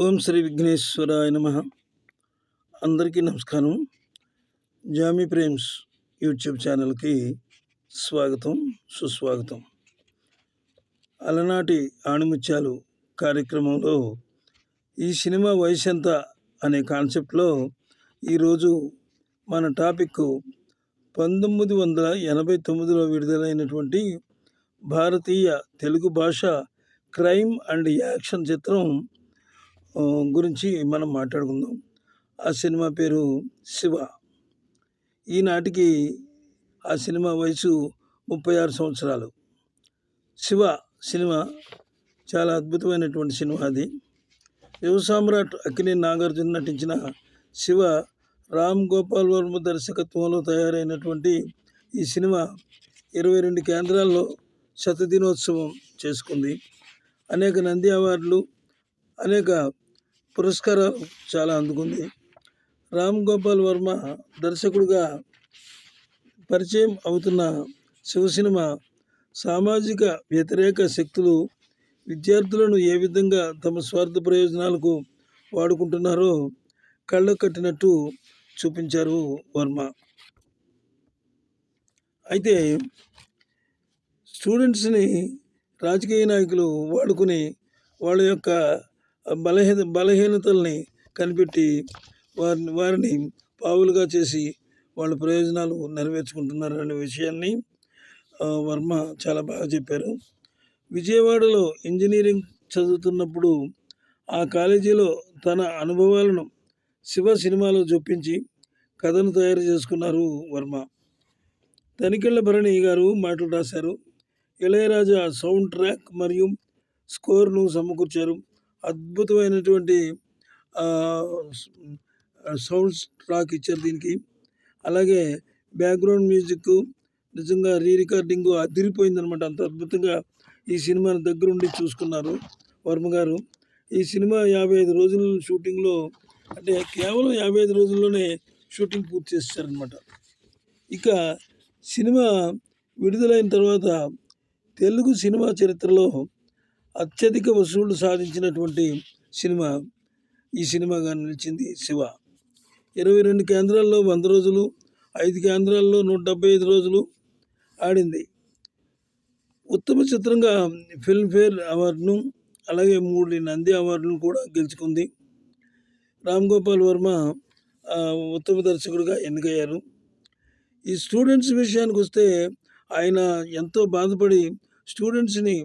ఓం శ్రీ విఘ్నేశ్వరాయ నమః. అందరికీ నమస్కారం. జామీ ప్రేమ్స్ యూట్యూబ్ ఛానల్కి స్వాగతం, సుస్వాగతం. అలనాటి ఆణిముత్యాలు కార్యక్రమంలో ఈ సినిమా వయసు ఎంత అనే కాన్సెప్ట్లో ఈరోజు మన టాపిక్ 1989లో విడుదలైనటువంటి భారతీయ తెలుగు భాష క్రైమ్ అండ్ యాక్షన్ చిత్రం గురించి మనం మాట్లాడుకుందాం. ఆ సినిమా పేరు శివ. ఈనాటికి ఆ సినిమా వయసు 36 సంవత్సరాలు. శివ సినిమా చాలా అద్భుతమైనటువంటి సినిమా. అది యువ సామ్రాట్ అక్కినేని నాగార్జున నటించిన శివ రామ్ గోపాల్ వర్మ దర్శకత్వంలో తయారైనటువంటి ఈ సినిమా 22 కేంద్రాల్లో శతదినోత్సవం చేసుకుంది. అనేక నంది అవార్డులు, అనేక పురస్కారాలు చాలా అందుకుంది. రామ్ గోపాల్ వర్మ దర్శకుడిగా పరిచయం అవుతున్న శివ సినిమా సామాజిక వ్యతిరేక శక్తులు విద్యార్థులను ఏ విధంగా తమ స్వార్థ ప్రయోజనాలకు వాడుకుంటున్నారో కళ్ళకు కట్టినట్టు చూపించారు వర్మ. అయితే స్టూడెంట్స్ని రాజకీయ నాయకులు వాడుకుని వాళ్ళ యొక్క బలహీనతల్ని కనిపెట్టి వారిని పావులుగా చేసి వాళ్ళ ప్రయోజనాలు నెరవేర్చుకుంటున్నారు అనే విషయాన్ని వర్మ చాలా బాగా చెప్పారు. విజయవాడలో ఇంజనీరింగ్ చదువుతున్నప్పుడు ఆ కాలేజీలో తన అనుభవాలను శివ సినిమాలో చొప్పించి కథను తయారు చేసుకున్నారు వర్మ. తనికెళ్ళ భరణి గారు మాటలు రాశారు. ఇళయరాజా సౌండ్ ట్రాక్ మరియు స్కోర్ను సమకూర్చారు. అద్భుతమైనటువంటి సౌండ్ ట్రాక్ ఇచ్చారు దీనికి. అలాగే బ్యాక్గ్రౌండ్ మ్యూజిక్ నిజంగా రికార్డింగ్ అదిరిపోయిందనమాట. అంత అద్భుతంగా ఈ సినిమాని దగ్గరుండి చూసుకున్నారు వర్మ గారు. ఈ సినిమా 55 రోజుల షూటింగ్లో, అంటే కేవలం 55 రోజుల్లోనే షూటింగ్ పూర్తి చేశారనమాట. ఇక సినిమా విడుదలైన తర్వాత తెలుగు సినిమా చరిత్రలో అత్యధిక వసూళ్లు సాధించినటువంటి సినిమా ఈ సినిమాగా నిలిచింది శివ. 22 కేంద్రాల్లో 100 రోజులు, 5 కేంద్రాల్లో 175 రోజులు ఆడింది. ఉత్తమ చిత్రంగా ఫిల్మ్ఫేర్ అవార్డును, అలాగే 3 నంది అవార్డులను కూడా గెలుచుకుంది. రామ్ గోపాల్ వర్మ ఉత్తమ దర్శకుడిగా ఎన్నికయ్యారు. ఈ స్టూడెంట్స్ విషయానికి వస్తే ఆయన ఎంతో బాధపడి స్టూడెంట్స్ని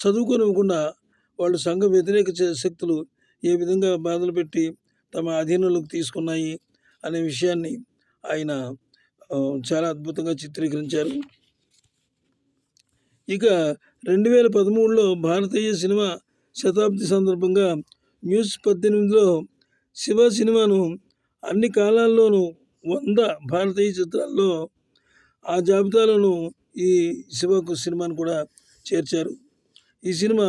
చదువుకోనివ్వకుండా వాళ్ళు సంఘ వ్యతిరేక శక్తులు ఏ విధంగా బాధలు పెట్టి తమ అధీనంలోకి తీసుకున్నాయి అనే విషయాన్ని ఆయన చాలా అద్భుతంగా చిత్రీకరించారు. ఇక 2013లో భారతీయ సినిమా శతాబ్ది సందర్భంగా న్యూస్ 18లో శివ సినిమాను అన్ని కాలాల్లోనూ 100 భారతీయ చిత్రాల్లో ఆ జాబితాలోనూ ఈ శివ సినిమాను కూడా చేర్చారు. ఈ సినిమా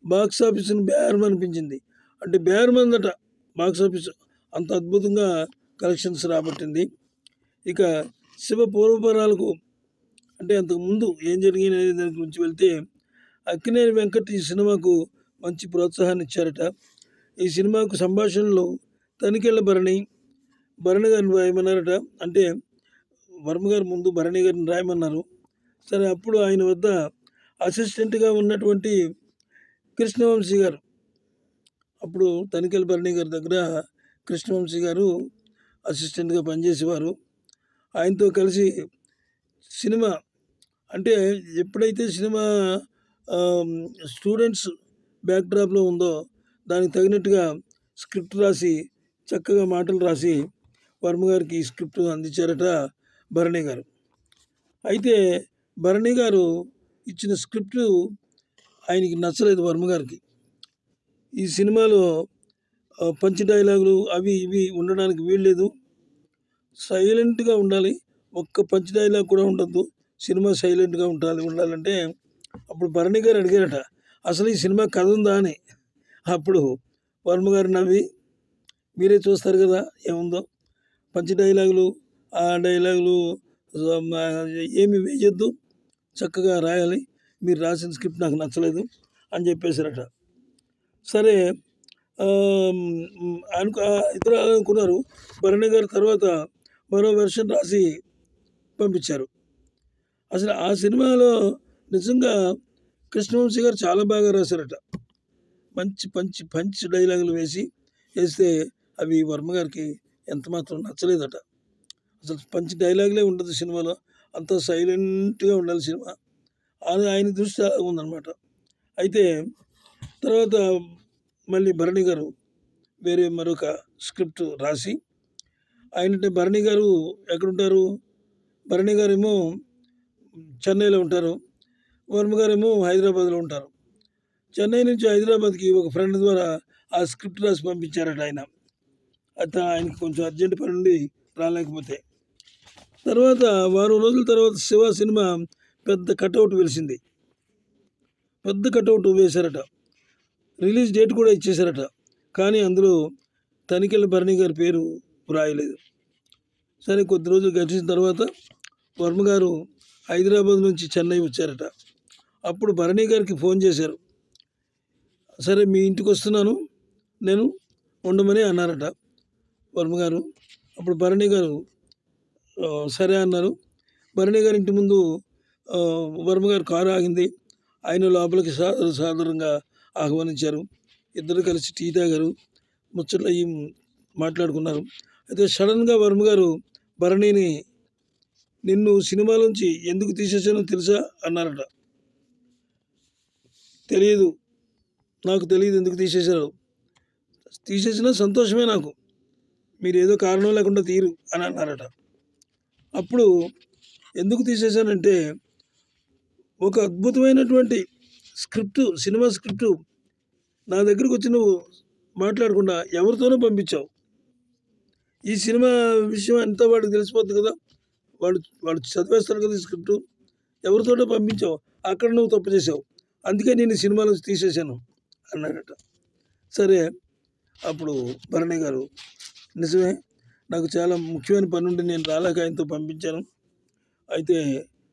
బాక్స్ ఆఫీసును బేరమనిపించింది. అంటే బేరమందట బాక్స్ ఆఫీస్, అంత అద్భుతంగా కలెక్షన్స్ రాబట్టింది. ఇక శివ పూర్వపరాలకు, అంటే అంతకుముందు ఏం జరిగింది దాని గురించి వెళ్తే, అక్కినేని వెంకట్ ఈ సినిమాకు మంచి ప్రోత్సాహాన్ని ఇచ్చారట. ఈ సినిమాకు సంభాషణలు తనికెళ్ళ భరణి గారిని రాయమన్నారట. అంటే వర్మ గారు ముందు భరణి గారిని రాయమన్నారు. సరే, అప్పుడు ఆయన వద్ద అసిస్టెంట్గా ఉన్నటువంటి కృష్ణవంశీ గారు, అప్పుడు తనికెళ్ళ భరణి గారి దగ్గర కృష్ణవంశీ గారు అసిస్టెంట్గా పనిచేసేవారు. ఆయనతో కలిసి సినిమా, అంటే ఎప్పుడైతే సినిమా స్టూడెంట్స్ బ్యాక్డ్రాప్లో ఉందో దానికి తగినట్టుగా స్క్రిప్ట్ రాసి, చక్కగా మాటలు రాసి వర్మ గారికి ఈ స్క్రిప్ట్ అందించారట భరణి గారు. అయితే భరణి గారు ఇచ్చిన స్క్రిప్ట్ ఆయనకి నచ్చలేదు వర్మ గారికి. ఈ సినిమాలో పంచ్ డైలాగులు అవి ఇవి ఉండడానికి వీల్లేదు, సైలెంట్గా ఉండాలి, ఒక్క పంచ్ డైలాగ్ కూడా ఉండద్దు, సినిమా సైలెంట్గా ఉండాలంటే అప్పుడు భరణి గారు అడిగారట, అసలు ఈ సినిమా కథ ఉందా అని. అప్పుడు వర్మ గారు నవ్వి, మీరే చూస్తారు కదా ఏముందో, పంచ్ డైలాగులు ఆ డైలాగులు ఏమి వేయొద్దు, చక్కగా రాయాలి, మీరు రాసిన స్క్రిప్ట్ నాకు నచ్చలేదు అని చెప్పేశారట. సరే, ఇద్దరు అనుకున్నారు. భరణి గారు తర్వాత మరో వెర్షన్ రాసి పంపించారు. అసలు ఆ సినిమాలో నిజంగా కృష్ణవంశీ గారు చాలా బాగా రాశారట. మంచి పంచ్ డైలాగులు వేస్తే అవి వర్మ గారికి ఎంతమాత్రం నచ్చలేదట. అసలు పంచ్ డైలాగులే ఉండదు సినిమాలో. అంతా సైలెంట్‌గా ఉండాలి సినిమా. అది ఆయన దృష్టి అలా ఉందనమాట. అయితే తర్వాత మళ్ళీ భరణి గారు వేరే మరొక స్క్రిప్ట్ రాసి ఆయనంటే భరణి గారు ఎక్కడుంటారు? భరణి గారేమో చెన్నైలో ఉంటారు. వర్మ గారేమో హైదరాబాద్‌లో ఉంటారు. చెన్నై నుంచి హైదరాబాద్‌కి ఒక ఫ్రెండ్ ద్వారా ఆ స్క్రిప్ట్ రాసి పంపించారట ఆయన. ఆయనకి కొంచెం అర్జెంట్ పనుండి రాలేకపోతే. తర్వాత వారం రోజుల తర్వాత 'శివ' సినిమా పెద్ద కటౌట్ వెలిసింది. పెద్ద కటౌట్ వేశారట. రిలీజ్ డేట్ కూడా ఇచ్చేశారట. కానీ అందులో తనికెళ్ళ భరణి గారి పేరు వ్రాయలేదు. సరే కొద్ది రోజులు గడిచిన తర్వాత వర్మ గారు హైదరాబాద్ నుంచి చెన్నై వచ్చారట. అప్పుడు భరణి గారికి ఫోన్ చేశారు. సరే మీ ఇంటికి వస్తున్నాను నేను ఉండమని అన్నారట వర్మ గారు. అప్పుడు భరణి గారు సరే అన్నారు. భరణి గారి ఇంటి ముందు వర్మ గారు కారు ఆగింది. ఆయన లోపలికి సాదరంగా ఆహ్వానించారు. ఇద్దరు కలిసి టీ తాగారు. ముచ్చట్లు అయ్యి మాట్లాడుకున్నారు. అయితే సడన్గా వర్మ గారు భరణిని నిన్ను సినిమాలోంచి ఎందుకు తీసేసానో తెలుసా అన్నారట. తెలియదు, నాకు తెలియదు ఎందుకు తీసేశారో. తీసేసినా సంతోషమే నాకు, మీరు ఏదో కారణం లేకుండా తీరు అని అన్నారట. అప్పుడు ఎందుకు తీసేశానంటే ఒక అద్భుతమైనటువంటి సినిమా స్క్రిప్టు నా దగ్గరకు వచ్చి నువ్వు మాట్లాడకుండా ఎవరితోనో పంపించావు. ఈ సినిమా విషయం అంతా వాడికి తెలిసిపోద్ది కదా, వాడు చదివేస్తారు కదా ఈ స్క్రిప్టు, ఎవరితోనో పంపించావు, అక్కడ నువ్వు తప్పు చేసావు, అందుకే నేను సినిమా నుంచి తీసేశాను అన్నాడట. సరే అప్పుడు భరణి గారు నిజమే, నాకు చాలా ముఖ్యమైన పని ఉండి నేను రాలేక ఆయనతో పంపించాను. అయితే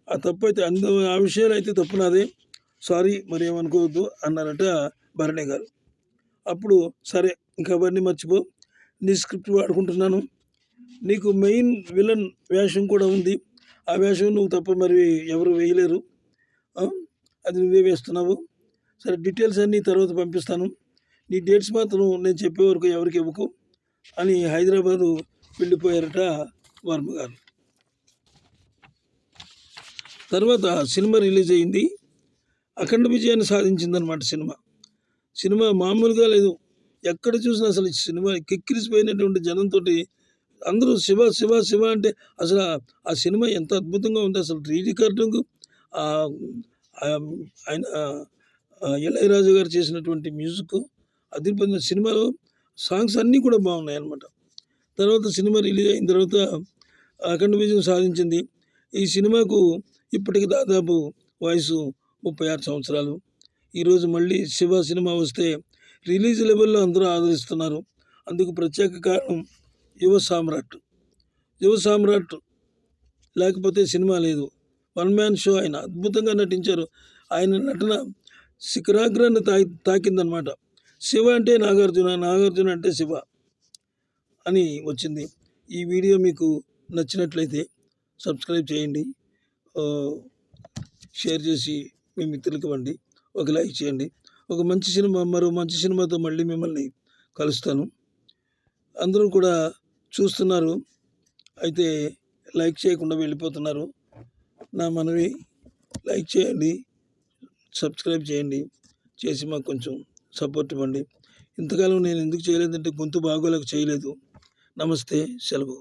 ఆ తప్పు అయితే ఆ విషయాలు అయితే తప్పు నాదే, సారీ మరి ఏమనుకోవద్దు అన్నారట భరణి గారు. అప్పుడు సరే ఇంకా అవన్నీ మర్చిపో, నీ స్క్రిప్ట్ వాడుకుంటున్నాను, నీకు మెయిన్ విలన్ వేషం కూడా ఉంది, ఆ వేషం నువ్వు తప్ప మరి ఎవరు వేయలేరు, అది నువ్వే వేస్తున్నావు. సరే డీటెయిల్స్ అన్నీ తర్వాత పంపిస్తాను, నీ డేట్స్ మాత్రం నేను చెప్పే వరకు ఎవరికి ఇవ్వకు అని హైదరాబాదు వెళ్ళిపోయారట వర్మ గారు. తర్వాత సినిమా రిలీజ్ అయింది. అఖండ విజయాన్ని సాధించిందనమాట సినిమా మామూలుగా లేదు. ఎక్కడ చూసినా అసలు సినిమా కిక్కిరిసిపోయినటువంటి జనంతో అందరూ శివ శివ శివ అంటే అసలు ఆ సినిమా ఎంత అద్భుతంగా ఉంది. అసలు రికార్డింగ్ ఆయన ఇళయరాజా గారు చేసినటువంటి మ్యూజిక్ అదిరిపోయిన. సినిమాలో సాంగ్స్ అన్నీ కూడా బాగున్నాయి అన్నమాట. తర్వాత సినిమా రిలీజ్ అయిన తర్వాత అఖండ విజయం సాధించింది. ఈ సినిమాకు ఇప్పటికి దాదాపు వయసు 36 సంవత్సరాలు. ఈరోజు మళ్ళీ శివ సినిమా వస్తే రిలీజ్ లెవెల్లో అందరూ ఆదరిస్తున్నారు. అందుకు ప్రత్యేక కారణం యువ సామ్రాట్ లేకపోతే సినిమా లేదు. వన్ మ్యాన్ షో, ఆయన అద్భుతంగా నటించారు. ఆయన నటన శిఖరాగ్రాన్ని తాకిందనమాట. శివ అంటే నాగార్జున, నాగార్జున అంటే శివ అని వచ్చింది. ఈ వీడియో మీకు నచ్చినట్లయితే సబ్స్క్రైబ్ చేయండి, షేర్ చేసి మీ మిత్రులకు ఇవ్వండి, ఒక లైక్ చేయండి. మరో మంచి సినిమాతో మళ్ళీ మిమ్మల్ని కలుస్తాను. అందరూ కూడా చూస్తున్నారు, అయితే లైక్ చేయకుండా వెళ్ళిపోతున్నారు. నా మనవి లైక్ చేయండి, సబ్స్క్రైబ్ చేయండి, చేసి మాకు కొంచెం సపోర్ట్ ఇవ్వండి. ఇంతకాలం నేను ఎందుకు చేయలేదంటే గొంతు బాగోలేక చేయలేదు. నమస్తే, సెలవు.